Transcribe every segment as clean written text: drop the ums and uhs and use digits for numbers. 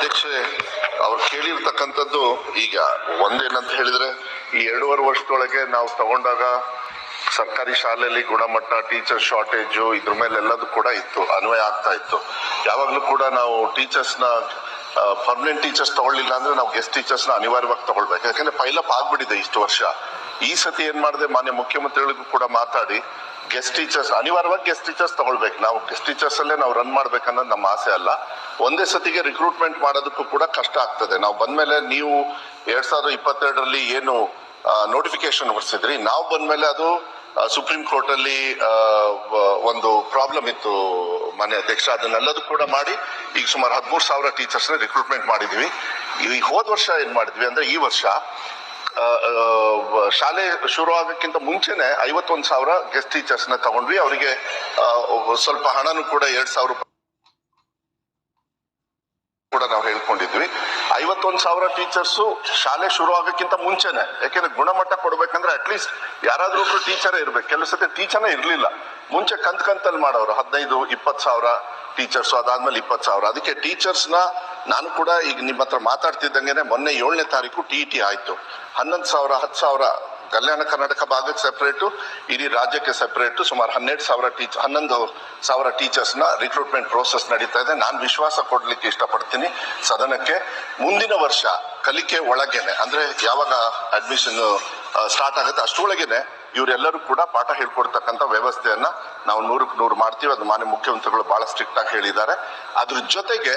ಅಧ್ಯಕ್ಷೆ ಅವ್ರು ಕೇಳಿರ್ತಕ್ಕಂಥದ್ದು ಈಗ ಒಂದೇನಂತ ಹೇಳಿದ್ರೆ ಈ 2.5 ವರ್ಷದೊಳಗೆ ನಾವು ತಗೊಂಡಾಗ ಸರ್ಕಾರಿ ಶಾಲೆಯಲ್ಲಿ ಗುಣಮಟ್ಟ, ಟೀಚರ್ ಶಾರ್ಟೇಜು ಇದ್ರ ಮೇಲೆ ಎಲ್ಲದೂ ಕೂಡ ಇತ್ತು, ಅನ್ವಯ ಆಗ್ತಾ ಇತ್ತು. ಯಾವಾಗಲೂ ಕೂಡ ನಾವು ಟೀಚರ್ಸ್ನ ಪರ್ಮನೆಂಟ್ ಟೀಚರ್ಸ್ ತಗೊಳ್ಳಿಲ್ಲ ಅಂದ್ರೆ ನಾವು ಗೆಸ್ಟ್ ಟೀಚರ್ಸ್ನ ಅನಿವಾರ್ಯವಾಗಿ ತಗೊಳ್ಬೇಕು. ಯಾಕಂದ್ರೆ ಪೈಲಪ್ ಆಗ್ಬಿಟ್ಟಿದೆ ಇಷ್ಟು ವರ್ಷ. ಈ ಸತಿ ಏನ್ ಮಾಡಿದೆ, ಮಾನ್ಯ ಮುಖ್ಯಮಂತ್ರಿಗಳಿಗೂ ಕೂಡ ಮಾತಾಡಿ ಗೆಸ್ಟ್ ಟೀಚರ್ಸ್ ಅನಿವಾರ್ಯವಾಗಿ ಗೆಸ್ಟ್ ಟೀಚರ್ಸ್ ತಗೊಳ್ಬೇಕು. ನಾವು ಗೆಸ್ಟ್ ಟೀಚರ್ಸ್ ಅಲ್ಲೇ ನಾವು ರನ್ ಮಾಡ್ಬೇಕನ್ನೋದು ನಮ್ಮ ಆಸೆ ಅಲ್ಲ. ಒಂದೇ ಸತಿಗೆ ರಿಕ್ರೂಟ್ಮೆಂಟ್ ಮಾಡೋದಕ್ಕೂ ಕೂಡ ಕಷ್ಟ ಆಗ್ತದೆ. ನಾವು ಬಂದ್ಮೇಲೆ ನೀವು 2022ರಲ್ಲಿ ಏನು ನೋಟಿಫಿಕೇಶನ್ ಹೊರಡಿಸಿದ್ರಿ, ನಾವು ಬಂದ್ಮೇಲೆ ಅದು ಸುಪ್ರೀಂ ಕೋರ್ಟ್ ಅಲ್ಲಿ ಒಂದು ಪ್ರಾಬ್ಲಮ್ ಇತ್ತು ಮಾನ್ಯ ಅಧ್ಯಕ್ಷ. ಅದನ್ನೆಲ್ಲದೂ ಕೂಡ ಮಾಡಿ ಈಗ ಸುಮಾರು 13,000 ಟೀಚರ್ಸ್ ರಿಕ್ರೂಟ್ಮೆಂಟ್ ಮಾಡಿದ್ವಿ. ಈ ಹೋದ ವರ್ಷ ಏನ್ ಮಾಡಿದ್ವಿ ಅಂದ್ರೆ, ಈ ವರ್ಷ ಶಾಲೆ ಶುರು ಆಗಕ್ಕಿಂತ ಮುಂಚೆನೆ 51,000 ಗೆಸ್ಟ್ ಟೀಚರ್ಸ್ ನ ತಗೊಂಡ್ವಿ. ಅವರಿಗೆ ಸ್ವಲ್ಪ ಹಣನೂ ಕೂಡ 2,000 ರೂಪಾಯಿ ಕೂಡ ನಾವು ಹೇಳ್ಕೊಂಡಿದ್ವಿ. 51,000 ಟೀಚರ್ಸ್ ಶಾಲೆ ಶುರು ಆಗಕ್ಕಿಂತ ಮುಂಚೆನೆ. ಯಾಕೆಂದ್ರೆ ಗುಣಮಟ್ಟ ಕೊಡ್ಬೇಕಂದ್ರೆ ಅಟ್ಲೀಸ್ಟ್ ಯಾರಾದ್ರೂ ಒಬ್ರು ಟೀಚರೇ ಇರ್ಬೇಕು. ಕೆಲವು ಸತಿ ಟೀಚರ್ನೇ ಇರ್ಲಿಲ್ಲ. ಮುಂಚೆ ಕಂತಲ್ಲಿ ಮಾಡೋರು 15-20,000 ಟೀಚರ್ಸ್, ಅದಾದ್ಮೇಲೆ 20,000. ಅದಕ್ಕೆ ಟೀಚರ್ಸ್ ನ ನಾನು ಕೂಡ ಈಗ ನಿಮ್ಮ ಹತ್ರ ಮಾತಾಡ್ತಿದ್ದಂಗೆನೆ ಮೊನ್ನೆ 7ನೇ ತಾರೀಕು TET ಆಯ್ತು. 11,000, 10,000 ಕಲ್ಯಾಣ ಕರ್ನಾಟಕ ಭಾಗಕ್ಕೆ ಸೆಪರೇಟು, ಇಡೀ ರಾಜ್ಯಕ್ಕೆ ಸೆಪರೇಟು ಸುಮಾರು 11,000 ಟೀಚರ್ಸ್ ನ ರಿಕ್ರೂಟ್ಮೆಂಟ್ ಪ್ರೋಸೆಸ್ ನಡೀತಾ ಇದೆ. ನಾನು ವಿಶ್ವಾಸ ಕೊಡ್ಲಿಕ್ಕೆ ಇಷ್ಟಪಡ್ತೀನಿ ಸದನಕ್ಕೆ, ಮುಂದಿನ ವರ್ಷ ಕಲಿಕೆ ಒಳಗೇನೆ ಅಂದ್ರೆ ಯಾವಾಗ ಅಡ್ಮಿಷನ್ ಸ್ಟಾರ್ಟ್ ಆಗುತ್ತೆ ಅಷ್ಟೊಳಗೇನೆ ಇವರೆಲ್ಲರೂ ಕೂಡ ಪಾಠ ಹೇಳ್ಕೊಡ್ತಕ್ಕಂಥ ವ್ಯವಸ್ಥೆಯನ್ನ ನಾವು 100ಕ್ಕೆ 100 ಮಾಡ್ತೀವಿ. ಅದು ಮಾನ್ಯ ಮುಖ್ಯಮಂತ್ರಿಗಳು ಬಹಳ ಸ್ಟ್ರಿಕ್ಟ್ ಆಗಿ ಹೇಳಿದ್ದಾರೆ. ಅದ್ರ ಜೊತೆಗೆ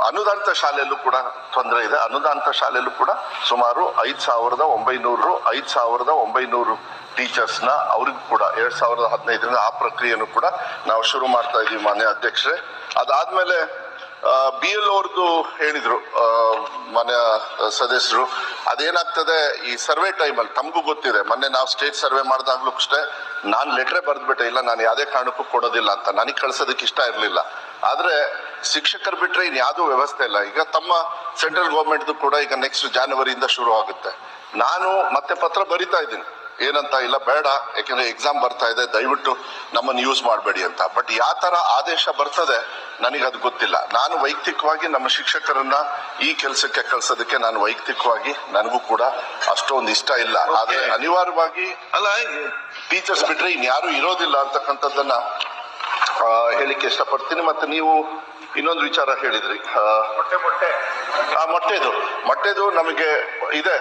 ಅನುದಾನಿತ ಶಾಲೆಯಲ್ಲೂ ಕೂಡ ತೊಂದರೆ ಇದೆ. ಅನುದಾನಿತ ಶಾಲೆಯಲ್ಲೂ ಕೂಡ ಸುಮಾರು 5,900 ಟೀಚರ್ಸ್ ನ ಅವ್ರಿಗೂ ಕೂಡ 2015ರಿಂದ ಆ ಪ್ರಕ್ರಿಯೆಯನ್ನು ಕೂಡ ನಾವು ಶುರು ಮಾಡ್ತಾ ಇದೀವಿ ಮಾನ್ಯ ಅಧ್ಯಕ್ಷರೇ. ಅದಾದ್ಮೇಲೆ BLO ಅವ್ರದ್ದು ಹೇಳಿದ್ರು ಮಾನ್ಯ ಸದಸ್ಯರು, ಅದೇನಾಗ್ತದೆ ಈ ಸರ್ವೆ ಟೈಮಲ್ಲಿ ತಮಗೂ ಗೊತ್ತಿದೆ. ಮೊನ್ನೆ ನಾವು ಸ್ಟೇಟ್ ಸರ್ವೆ ಮಾಡಿದಾಗ್ಲೂ ಅಷ್ಟೇ ನಾನು ಲೆಟ್ರೇ ಬರೆದ್ಬಿಟ್ಟೆ, ಇಲ್ಲ ನಾನು ಯಾವುದೇ ಕಾರಣಕ್ಕೂ ಕೊಡೋದಿಲ್ಲ ಅಂತ. ನನಗೆ ಕಳ್ಸೋದಕ್ಕೆ ಇಷ್ಟ ಇರಲಿಲ್ಲ. ಆದ್ರೆ ಶಿಕ್ಷಕರು ಬಿಟ್ರೆ ಇನ್ ಯಾವುದೂ ವ್ಯವಸ್ಥೆ ಇಲ್ಲ. ಈಗ ತಮ್ಮ ಸೆಂಟ್ರಲ್ ಗೌರ್ಮೆಂಟ್ದು ಕೂಡ ಈಗ ನೆಕ್ಸ್ಟ್ ಜನವರಿಯಿಂದ ಶುರು ಆಗುತ್ತೆ. ನಾನು ಮತ್ತೆ ಪತ್ರ ಬರಿತಾ ಇದ್ದೀನಿ, ಏನಂತ, ಇಲ್ಲ ಬೇಡ ಯಾಕೆಂದ್ರೆ ಎಕ್ಸಾಮ್ ಬರ್ತಾ ಇದೆ, ದಯವಿಟ್ಟು ನಮ್ಮನ್ನು ಯೂಸ್ ಮಾಡಬೇಡಿ ಅಂತ. ಬಟ್ ಯಾವ ತರ ಆದೇಶ ಬರ್ತದೆ ನನಗದು ಗೊತ್ತಿಲ್ಲ. ನಾನು ವೈಯಕ್ತಿಕವಾಗಿ ನಮ್ಮ ಶಿಕ್ಷಕರನ್ನ ಈ ಕೆಲಸಕ್ಕೆ ಕಳ್ಸೋದಕ್ಕೆ ನಾನು ವೈಯಕ್ತಿಕವಾಗಿ ನನಗೂ ಕೂಡ ಅಷ್ಟೊಂದು ಇಷ್ಟ ಇಲ್ಲ. ಆದ್ರೆ ಅನಿವಾರ್ಯವಾಗಿ ಅಲ್ಲ, ಟೀಚರ್ಸ್ ಬಿಟ್ರೆ ಇನ್ಯಾರು ಇರೋದಿಲ್ಲ ಅಂತಕ್ಕಂಥದ್ದನ್ನ ಹೇಳಿಕ್ಕೆ ಇಷ್ಟಪಡ್ತೀನಿ. ಮತ್ತೆ ನೀವು ಇನ್ನೊಂದು ವಿಚಾರ ಹೇಳಿದ್ರಿ, ಮೊಟ್ಟೆದು ನಮಗೆ ಇದೆ.